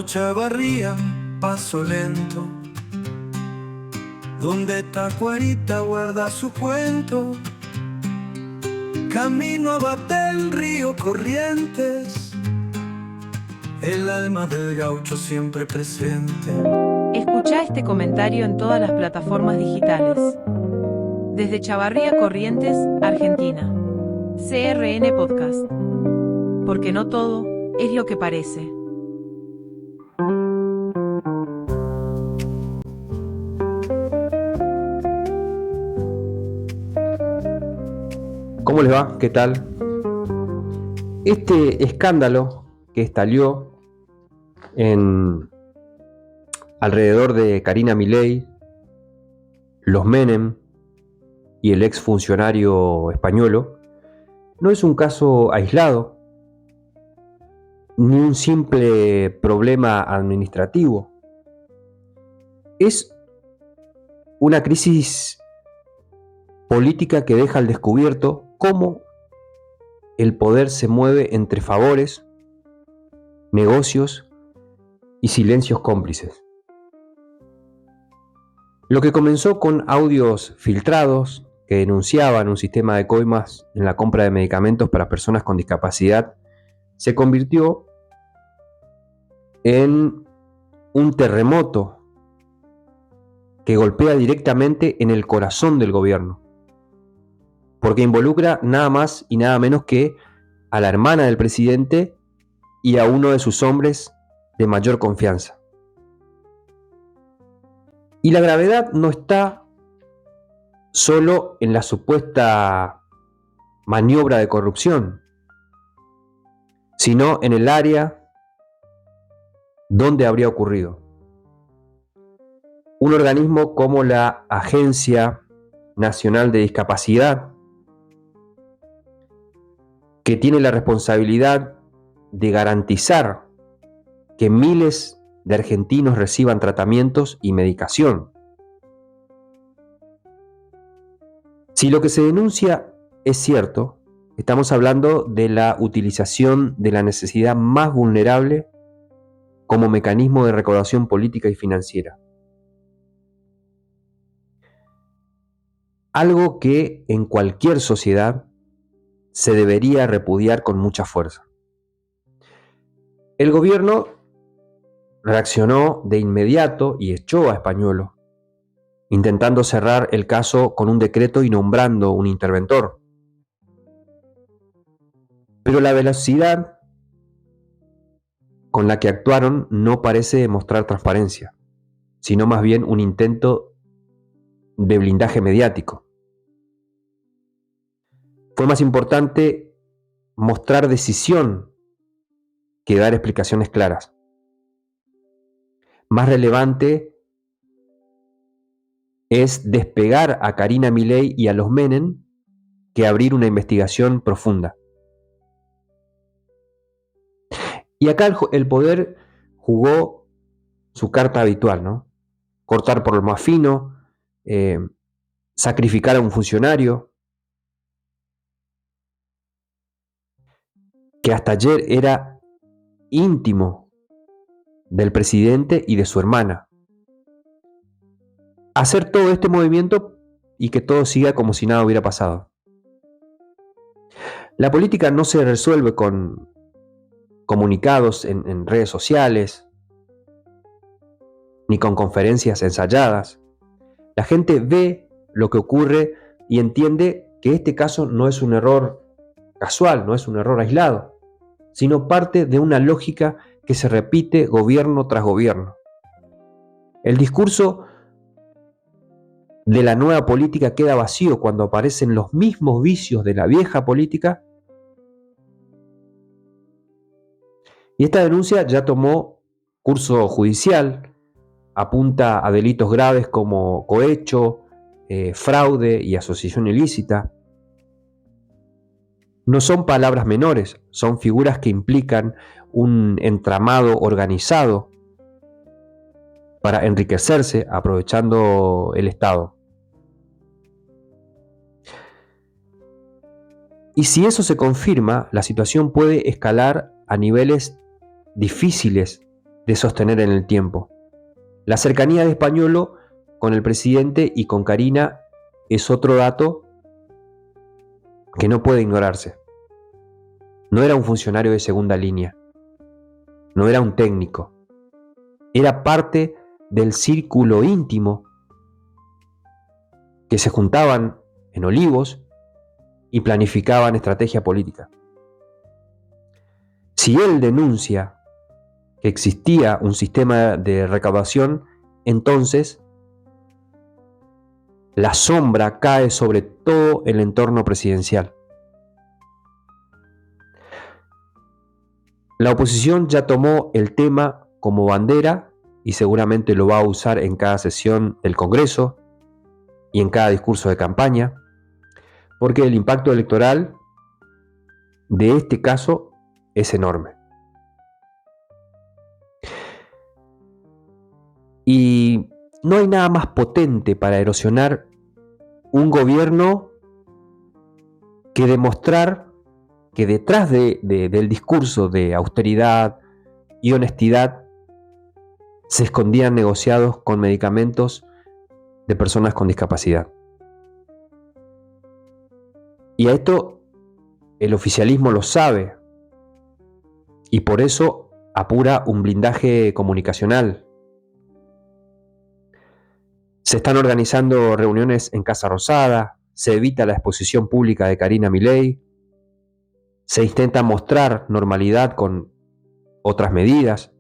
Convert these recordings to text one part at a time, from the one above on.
Chavarría, paso lento, donde Tacuarita guarda su cuento. Camino a Batel, río Corrientes, el alma del gaucho siempre presente. Escucha este comentario en todas las plataformas digitales. Desde Chavarría Corrientes, Argentina. CRN Podcast. Porque no todo es lo que parece. ¿Cómo les va? ¿Qué tal? Este escándalo que estalló alrededor de Karina Milei, los Menem y el exfuncionario españolo no es un caso aislado ni un simple problema administrativo. Es una crisis política que deja al descubierto cómo el poder se mueve entre favores, negocios y silencios cómplices. Lo que comenzó con audios filtrados que denunciaban un sistema de coimas en la compra de medicamentos para personas con discapacidad se convirtió en un terremoto que golpea directamente en el corazón del gobierno, porque involucra nada más y nada menos que a la hermana del presidente y a uno de sus hombres de mayor confianza. Y la gravedad no está solo en la supuesta maniobra de corrupción, sino en el área donde habría ocurrido. Un organismo como la Agencia Nacional de Discapacidad, que tiene la responsabilidad de garantizar que miles de argentinos reciban tratamientos y medicación. Si lo que se denuncia es cierto, estamos hablando de la utilización de la necesidad más vulnerable como mecanismo de recaudación política y financiera. Algo que en cualquier sociedad se debería repudiar con mucha fuerza. El gobierno reaccionó de inmediato y echó a Españolo, intentando cerrar el caso con un decreto y nombrando un interventor. Pero la velocidad con la que actuaron no parece demostrar transparencia, sino más bien un intento de blindaje mediático. Fue más importante mostrar decisión que dar explicaciones claras. Más relevante es despegar a Karina Milei y a los Menem que abrir una investigación profunda. Y acá el poder jugó su carta habitual, ¿no? Cortar por lo más fino, sacrificar a un funcionario que hasta ayer era íntimo del presidente y de su hermana. Hacer todo este movimiento y que todo siga como si nada hubiera pasado. La política no se resuelve con comunicados en redes sociales, ni con conferencias ensayadas. La gente ve lo que ocurre y entiende que este caso no es un error casual, no es un error aislado, sino parte de una lógica que se repite gobierno tras gobierno. El discurso de la nueva política queda vacío cuando aparecen los mismos vicios de la vieja política. Y esta denuncia ya tomó curso judicial, apunta a delitos graves como cohecho, fraude y asociación ilícita. No son palabras menores, son figuras que implican un entramado organizado para enriquecerse aprovechando el Estado. Y si eso se confirma, la situación puede escalar a niveles difíciles de sostener en el tiempo. La cercanía de Españolo con el presidente y con Carina es otro dato que no puede ignorarse. No era un funcionario de segunda línea, no era un técnico, era parte del círculo íntimo que se juntaban en Olivos y planificaban estrategia política. Si él denuncia que existía un sistema de recaudación, entonces la sombra cae sobre todo el entorno presidencial. La oposición ya tomó el tema como bandera y seguramente lo va a usar en cada sesión del Congreso y en cada discurso de campaña, porque el impacto electoral de este caso es enorme. Y no hay nada más potente para erosionar un gobierno que demostrar que detrás del discurso de austeridad y honestidad se escondían negociados con medicamentos de personas con discapacidad. Y a esto el oficialismo lo sabe y por eso apura un blindaje comunicacional. Se están organizando reuniones en Casa Rosada, se evita la exposición pública de Karina Milei, se intenta mostrar normalidad con otras medidas,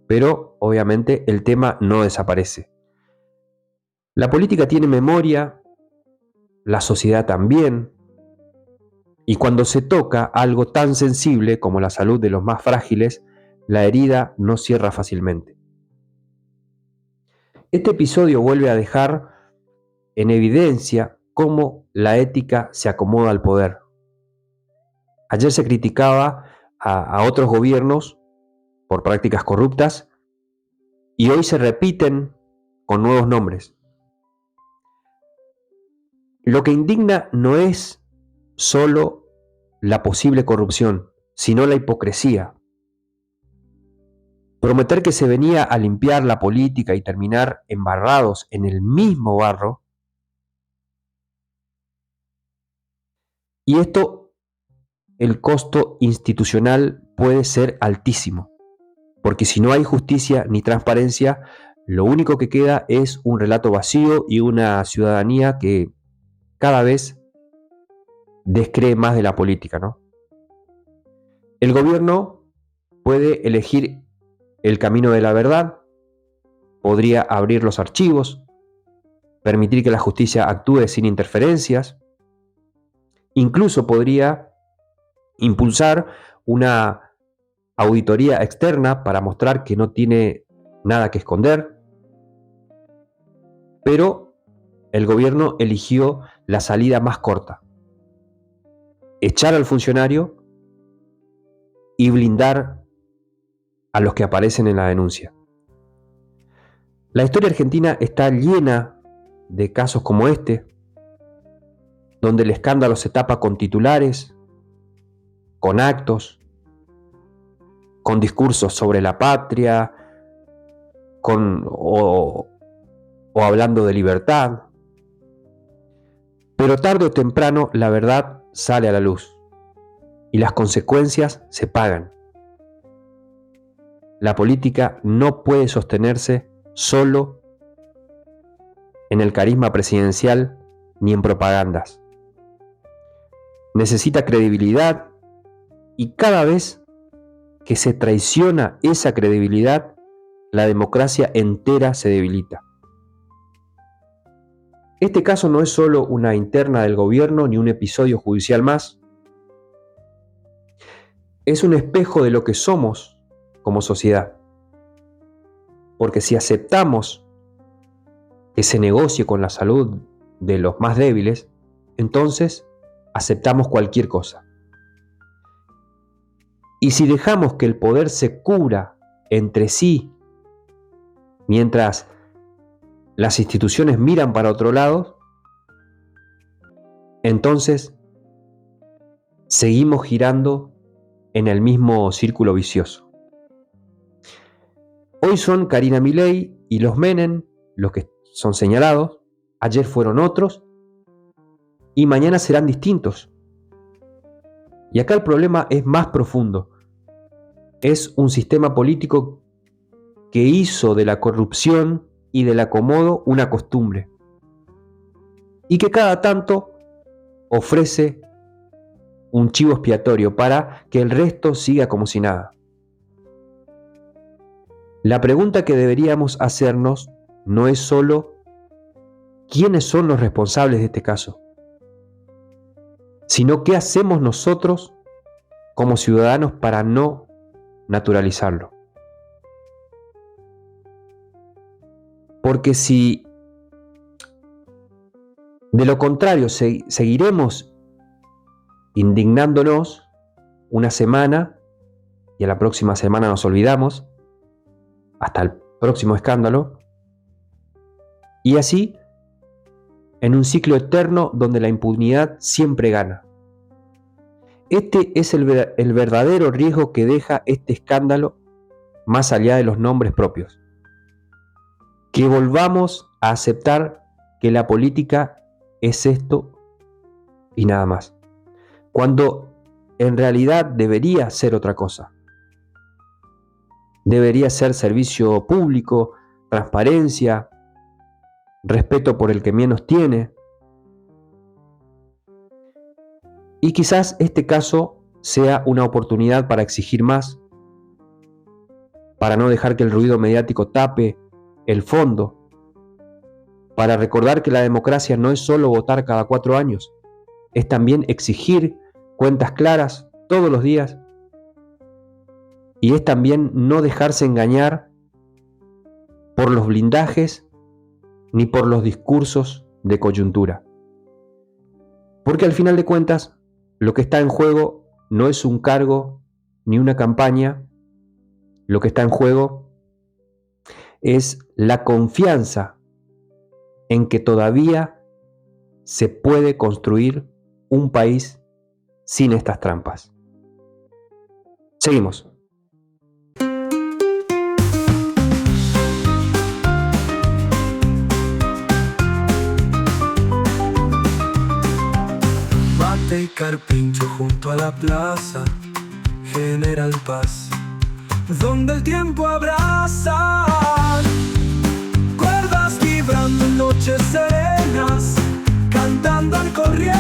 pero obviamente el tema no desaparece. La política tiene memoria, la sociedad también, y cuando se toca algo tan sensible como la salud de los más frágiles, la herida no cierra fácilmente. Este episodio vuelve a dejar en evidencia cómo la ética se acomoda al poder. Ayer se criticaba a otros gobiernos por prácticas corruptas y hoy se repiten con nuevos nombres. Lo que indigna no es solo la posible corrupción, sino la hipocresía. Prometer que se venía a limpiar la política y terminar embarrados en el mismo barro. Y esto, el costo institucional puede ser altísimo, porque si no hay justicia ni transparencia, lo único que queda es un relato vacío y una ciudadanía que cada vez descree más de la política, ¿no? El gobierno puede elegir el camino de la verdad, podría abrir los archivos, permitir que la justicia actúe sin interferencias, incluso podría impulsar una auditoría externa para mostrar que no tiene nada que esconder, pero el gobierno eligió la salida más corta: echar al funcionario y blindar a los que aparecen en la denuncia. La historia argentina está llena de casos como este, donde el escándalo se tapa con titulares, con actos, con discursos sobre la patria, o hablando de libertad. Pero tarde o temprano la verdad sale a la luz y las consecuencias se pagan. La política no puede sostenerse solo en el carisma presidencial ni en propagandas. Necesita credibilidad y cada vez que se traiciona esa credibilidad, la democracia entera se debilita. Este caso no es solo una interna del gobierno ni un episodio judicial más. Es un espejo de lo que somos como sociedad. Porque si aceptamos que se negocie con la salud de los más débiles, entonces aceptamos cualquier cosa. Y si dejamos que el poder se cubra entre sí, mientras las instituciones miran para otro lado, entonces seguimos girando en el mismo círculo vicioso. Hoy son Karina Milei y los Menem los que son señalados, ayer fueron otros y mañana serán distintos. Y acá el problema es más profundo. Es un sistema político que hizo de la corrupción y del acomodo una costumbre y que cada tanto ofrece un chivo expiatorio para que el resto siga como si nada. La pregunta que deberíamos hacernos no es solo quiénes son los responsables de este caso, sino qué hacemos nosotros como ciudadanos para no naturalizarlo. Porque si de lo contrario seguiremos indignándonos una semana y a la próxima semana nos olvidamos, hasta el próximo escándalo, y así en un ciclo eterno donde la impunidad siempre gana. Este es el verdadero riesgo que deja este escándalo más allá de los nombres propios. Que volvamos a aceptar que la política es esto y nada más, cuando en realidad debería ser otra cosa. Debería ser servicio público, transparencia, respeto por el que menos tiene. Y quizás este caso sea una oportunidad para exigir más, para no dejar que el ruido mediático tape el fondo, para recordar que la democracia no es solo votar cada 4 años, es también exigir cuentas claras todos los días, y es también no dejarse engañar por los blindajes ni por los discursos de coyuntura. Porque al final de cuentas, lo que está en juego no es un cargo ni una campaña, lo que está en juego es la confianza en que todavía se puede construir un país sin estas trampas. Seguimos. Mate y carpincho junto a la plaza General Paz, donde el tiempo abraza. Cuerdas vibrando en noches serenas, cantando al corriente.